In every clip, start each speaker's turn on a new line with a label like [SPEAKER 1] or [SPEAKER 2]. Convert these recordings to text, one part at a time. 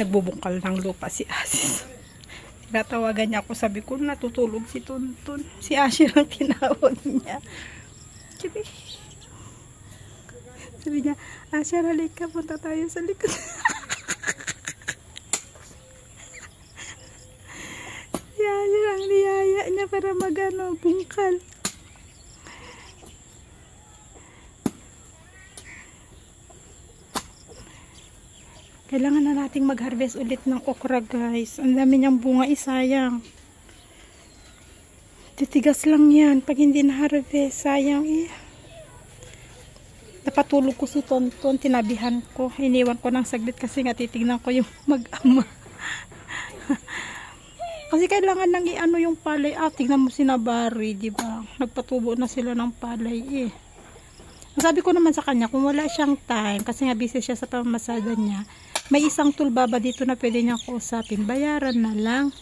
[SPEAKER 1] Nagbubungkal ng lupa si Asis. Tinatawagan niya ako, sabi ko natutulog si Tonton. Si Asher ang tinawag niya. Sabi niya, Asher, halika, punta tayo sa likod. Si Asher ang niyaya niya para bungkal. Kailangan na nating mag-harvest ulit ng okra, guys. Ang dami niyang bunga, sayang. Titigas lang yan. Pag hindi na-harvest, sayang eh. Napatulog ko si Tonton, tinabihan ko. Iniwan ko ng saglit kasi nga titignan ko yung mag-ama. Kasi kailangan nang i-ano yung palay. Tignan mo si Nabari, diba? Nagpatubo na sila ng palay eh. Sabi ko naman sa kanya, kung wala siyang time, kasi nga busy siya sa pamamasada niya, may isang tulbaba dito na pwede niyang kausapin. Bayaran na lang.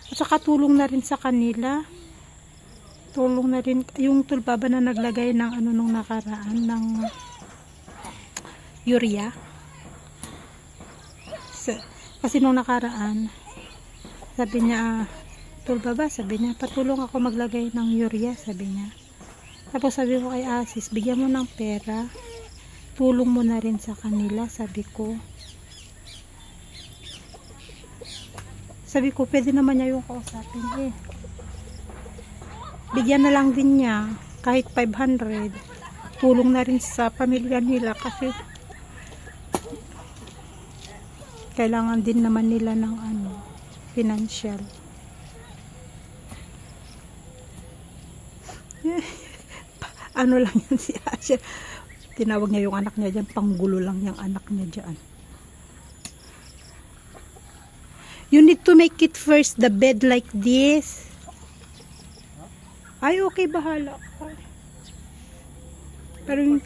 [SPEAKER 1] At saka tulong na rin sa kanila. Tulong na rin yung tulbaba na naglagay ng ano nung nakaraan ng urea. Kasi nung nakaraan, sabi niya, tulbaba, sabi niya, patulong ako maglagay ng urea, sabi niya. Tapos sabi ko kay Asis, bigyan mo ng pera, tulong mo na rin sa kanila, sabi ko. Sabi ko, pwede naman niya yung kausapin eh. Bigyan na lang din niya, kahit 500, tulong na rin sa pamilya nila kasi kailangan din naman nila ng financial. Ano lang yan si Asher. Tinawag niya yung anak niya dyan. Panggulo lang yung anak niya dyan. You need to make it first the bed like this. Ay, okay, bahala ka. Pero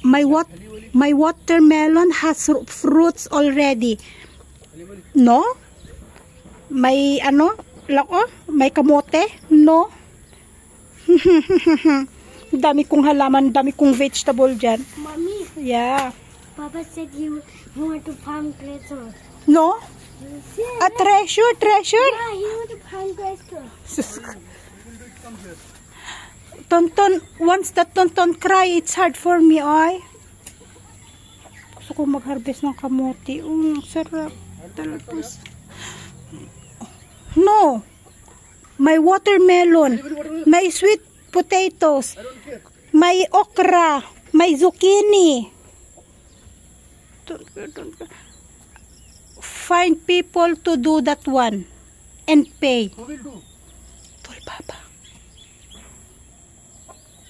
[SPEAKER 1] my watermelon has fruits already. No? May may kamote? No? Dami kong halaman, dami kong vegetable dyan.
[SPEAKER 2] Mommy.
[SPEAKER 1] Yeah.
[SPEAKER 2] Papa said he want to farm treasure.
[SPEAKER 1] No?
[SPEAKER 2] Yeah.
[SPEAKER 1] A treasure?
[SPEAKER 2] Yeah, he want to farm treasure.
[SPEAKER 1] Tonton, once that Tonton cry, it's hard for me, ay. Gusto ko mag-harvest ng kamote. Sarap. Talapos. No. May watermelon. May sweet potatoes. May okra. May zucchini. Find people to do that one. And pay.
[SPEAKER 3] Who will do?
[SPEAKER 1] Tulbaba.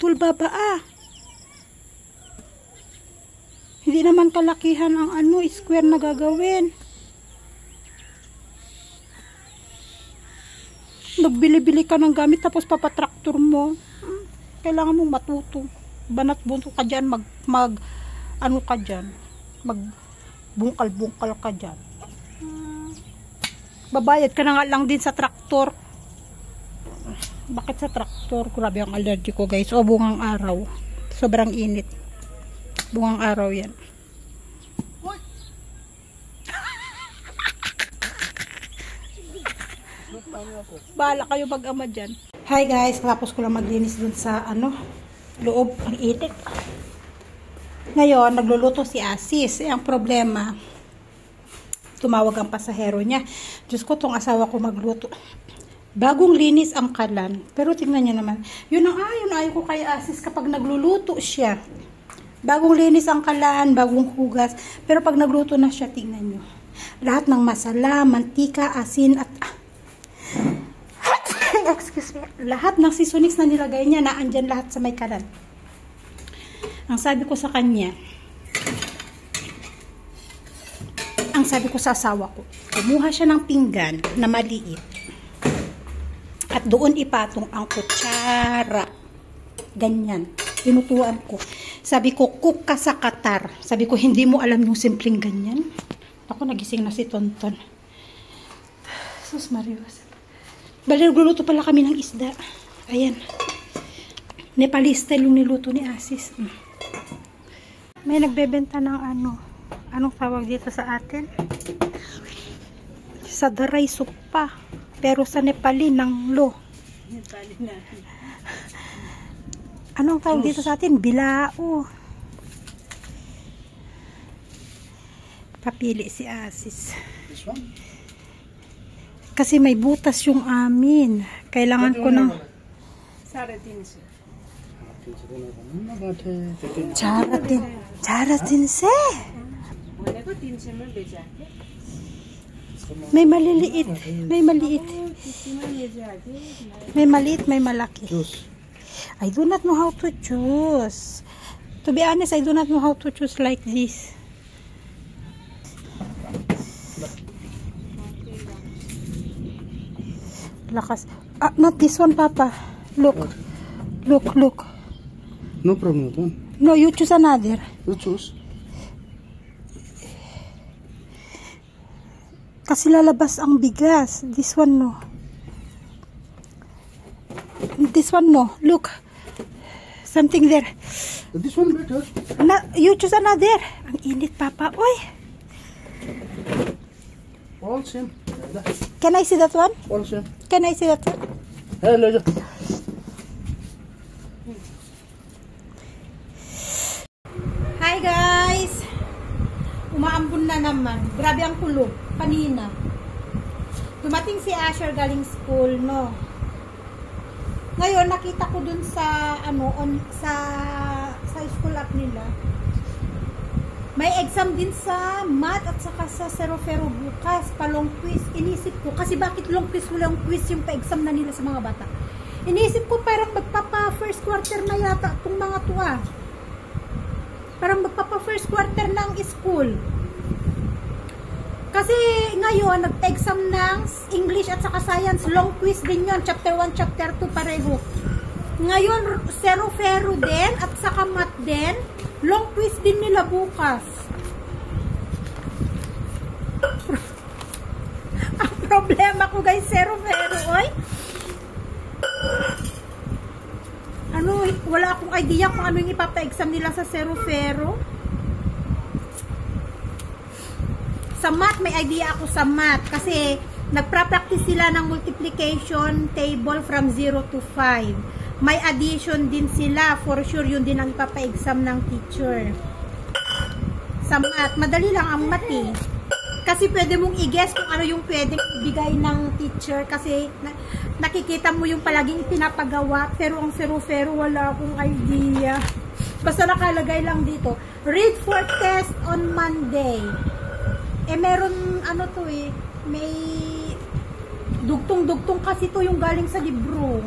[SPEAKER 1] Tulbaba Hindi naman kalakihan ang square na gagawin. Nagbili-bili ka ng gamit tapos papatraktor mo. Kailangan mo matuto. Banat bunto ka dyan, magbungkal-bungkal ka dyan. Babayad ka na nga lang din sa traktor. Bakit sa traktor? Grabe ang allergy ko, guys. Bungang araw. Sobrang init. Bungang araw yan. Bahala kayo mag-ama dyan. Hi guys, tapos ko lang maglinis dun sa loob. Ang init. Ngayon, nagluluto si Asis. Ang problema, tumawag ang pasahero niya. Diyos ko, tong asawa ko magluto. Bagong linis ang kalan. Pero tingnan niyo naman. Yun ayaw ko kay Asis kapag nagluluto siya. Bagong linis ang kalan, bagong hugas. Pero pag nagluto na siya, tingnan niyo. Lahat ng masala, mantika, asin, at excuse me, lahat ng seasonings na nilagay niya, naandyan lahat sa may kalan. Ang sabi ko sa kanya, ang sabi ko sa asawa ko, kumuha siya ng pinggan na maliit at doon ipatong ang kutsara. Ganyan. Tinutuan ko. Sabi ko, cook ka sa Qatar. Sabi ko, hindi mo alam yung simpleng ganyan. Ako, nagising na si Tonton. Sus Marios. Bali, nagluluto pala kami ng isda. Ayan. Nepalese style yung niluto ni Asis. May nagbebenta ng Anong tawag dito sa atin? Sa daray supa. Pero sa Nepali, ng lo. Anong tawag dito sa atin? Bilao. Papili si Asis.
[SPEAKER 3] This one?
[SPEAKER 1] Kasi may butas yung amin. Kailangan ko ng... Charatin se. May maliliit. May maliit. May maliit, may malaki.
[SPEAKER 3] Juice.
[SPEAKER 1] I do not know how to choose. To be honest, I do not know how to choose like this. Lakas. Ah, not this one, Papa. Look.
[SPEAKER 3] What?
[SPEAKER 1] Look.
[SPEAKER 3] No problem with one.
[SPEAKER 1] No, you choose another.
[SPEAKER 3] You choose.
[SPEAKER 1] Kasi lalabas ang bigas. This one, no. This one, no. Look. Something there.
[SPEAKER 3] This one better.
[SPEAKER 1] You choose another. Ang init, Papa. Uy.
[SPEAKER 3] All same.
[SPEAKER 1] Can I see that one?
[SPEAKER 3] All same.
[SPEAKER 1] Can I see that one?
[SPEAKER 3] Hello.
[SPEAKER 1] Hi guys! Umaambon na naman. Grabe ang kulog. Kanina. Dumating si Asher galing school, no? Ngayon, nakita ko dun sa, sa school app nila. May exam din sa math at saka sa Serofero bukas, pa long quiz. Inisip ko, kasi bakit long quiz yung pa-exam na nila sa mga bata? Inisip ko parang magpapa first quarter na yata itong mga tuwa. Parang magpapa first quarter ng school. Kasi ngayon, nag-exam ng English at saka Science, long quiz din yun, chapter 1, chapter 2 pareho. Ngayon, Serofero din at saka math din, long quiz din nila bukas. Ang problema ko guys, Serofero, oy. Wala akong idea kung ano yung ipapa-exam nila sa Serofero. Sa math, may idea ako sa math kasi nagpra-practice sila ng multiplication table from 0 to 5. May addition din sila, for sure yun din ang ipapa-exam ng teacher. Sa math, madali lang ang math eh. Kasi pwede mong i-guess kung ano yung pwedeng ibigay ng teacher kasi nakikita mo yung palaging pinapagawa, pero ang Serofero wala akong idea. Basta nakalagay lang dito, read for test on Monday. Meron to may dugtong-dugtong kasi to yung galing sa libro.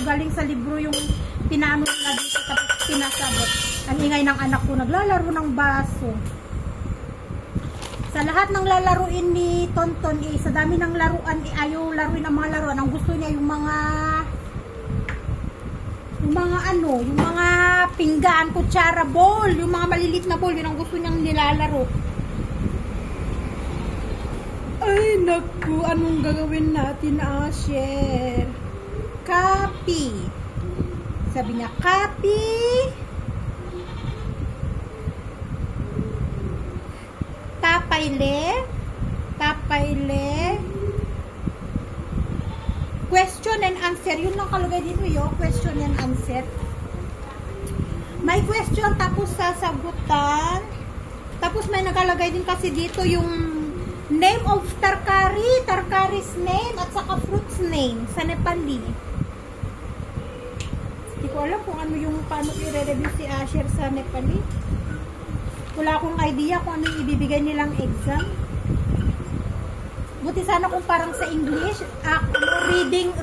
[SPEAKER 1] Galing sa libro yung pinaano nila dito tapos pinasabot. Ang ingay ng anak ko, naglalaro ng baso. Sa lahat ng lalaruin ni Tonton, sa dami ng laruan, ayaw laruin ang mga laruan. Ang gusto niya yung mga pinggan, kutsara, bowl, yung mga malilit na bowl, yun ang gusto niyang nilalaro. Ay, naku, anong gagawin natin, Asher? Copy. Sabi niya, copy. Tapayle. Question and answer. Yun lang kalagay dito yo. Question and answer. May question, tapos sasagutan. Tapos may nakalagay din kasi dito yung name of Tarkari's name at saka fruit's name sa Nepali. Hindi ko alam kung ano yung paano i-review si Asher sa Nepali. Wala akong idea kung ano yung ibibigay nilang exam. Buti sana kung parang sa English,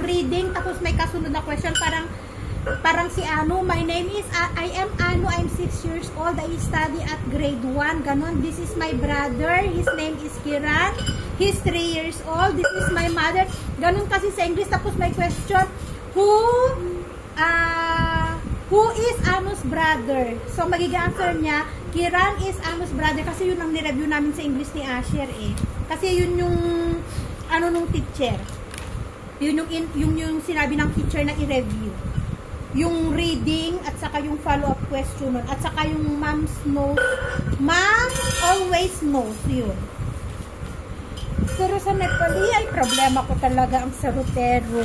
[SPEAKER 1] reading, tapos may kasunod na question, parang si Anu, my name is, I am Anu, I'm 6 years old, I study at grade 1, ganon, this is my brother, his name is Kiran, he's 3 years old, this is my mother, ganon kasi sa English, tapos may question, who is Anu's brother? So, magiging answer niya, Kiran is Anu's brother, kasi yun ang nireview namin sa English ni Asher eh. Kasi yun yung, nung teacher. Yun yung sinabi ng teacher na i-review. yung reading at saka yung follow-up question nun, at saka yung mom's knows, mom always knows, yun. Pero sa Nepali ay problema ko talaga ang serotero.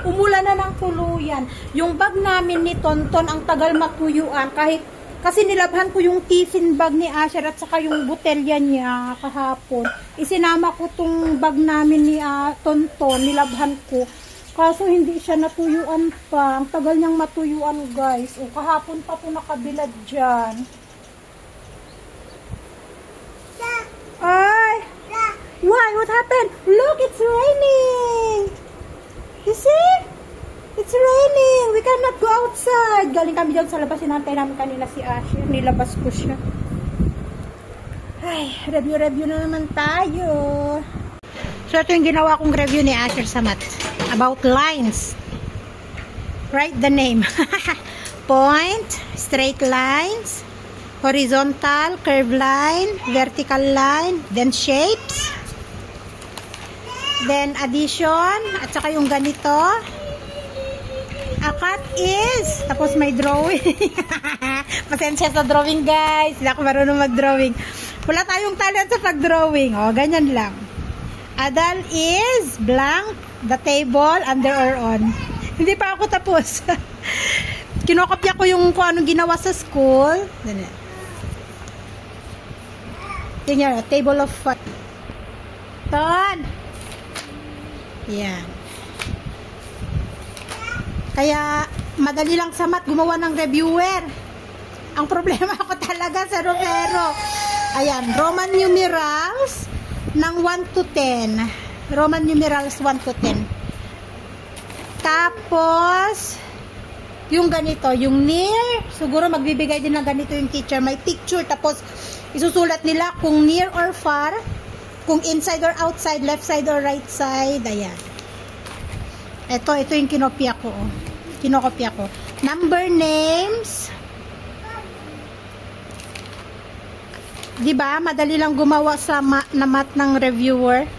[SPEAKER 1] Umula na ng tuluyan. Yung bag namin ni Tonton ang tagal matuyuan, kasi nilabhan ko yung tiffin bag ni Asher at saka yung botelya niya kahapon. Isinama ko tong bag namin ni Tonton, nilabhan ko. Kaso hindi siya natuyuan pa. Ang tagal niyang matuyuan, guys. O kahapon pa po nakabilad dyan. Ay! Why? What happened? Look, it's raining! You see? It's raining! We cannot go outside! Galing kami dyan sa labas. Sinantay namin kanina si Asher. Nilabas ko siya. Ay, review na naman tayo. So, ito yung ginawa kong review ni Asher sa math. About lines. Write the name. Point, straight lines, horizontal, curved line, vertical line, then shapes, then addition, at saka yung ganito. A cut is, tapos may drawing. Pasensya sa drawing, guys. Hindi ako marunong mag-drawing. Wala tayong talent sa pag-drawing. O, ganyan lang. Adal is blank, the table, under or on. Hindi pa ako tapos. Kinokopya ko yung kung anong ginawa sa school. Tingnan, table of fun. Ton! Yan. Kaya, madali lang sa math gumawa ng reviewer. Ang problema ko talaga sa Romero. Ayan, Roman numerals ng 1 to 10. Roman numerals 1 to 10. Tapos, yung ganito, yung near, siguro magbibigay din ng ganito yung teacher. May picture, tapos isusulat nila kung near or far, kung inside or outside, left side or right side. Ayan. Ito yung kinopya ko. Kinokopya ko. Number names. Diba? Madali lang gumawa sa na math ng reviewer.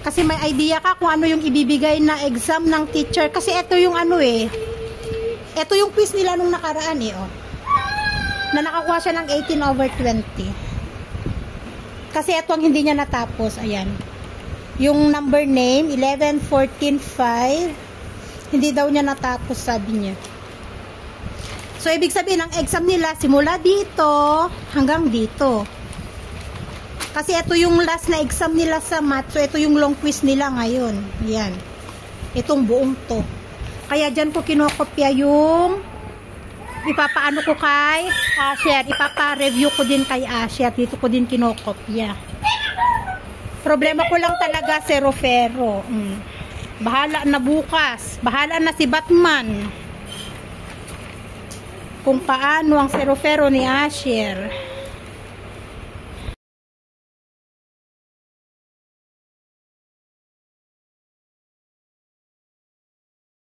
[SPEAKER 1] Kasi may idea ka kung ano yung ibibigay na exam ng teacher. Kasi ito yung ano eh. Ito yung quiz nila nung nakaraan eh. Oh. Na nakakuha siya ng 18/20. Kasi ito ang hindi niya natapos. Ayan. Yung number name, 11, 14, 5. Hindi daw niya natapos, sabi niya. So, ibig sabihin, ang exam nila, simula dito, hanggang dito. Kasi ito yung last na exam nila sa math. So, ito yung long quiz nila ngayon. Yan. Itong buong to. Kaya dyan ko kinokopya yung ipapaano ko kay Asher. Ipapa-review ko din kay Asher. Dito ko din kinokopya. Problema ko lang talaga, serofero. Bahala na bukas. Bahala na si Batman. Kung paano ang serofero ni Asher.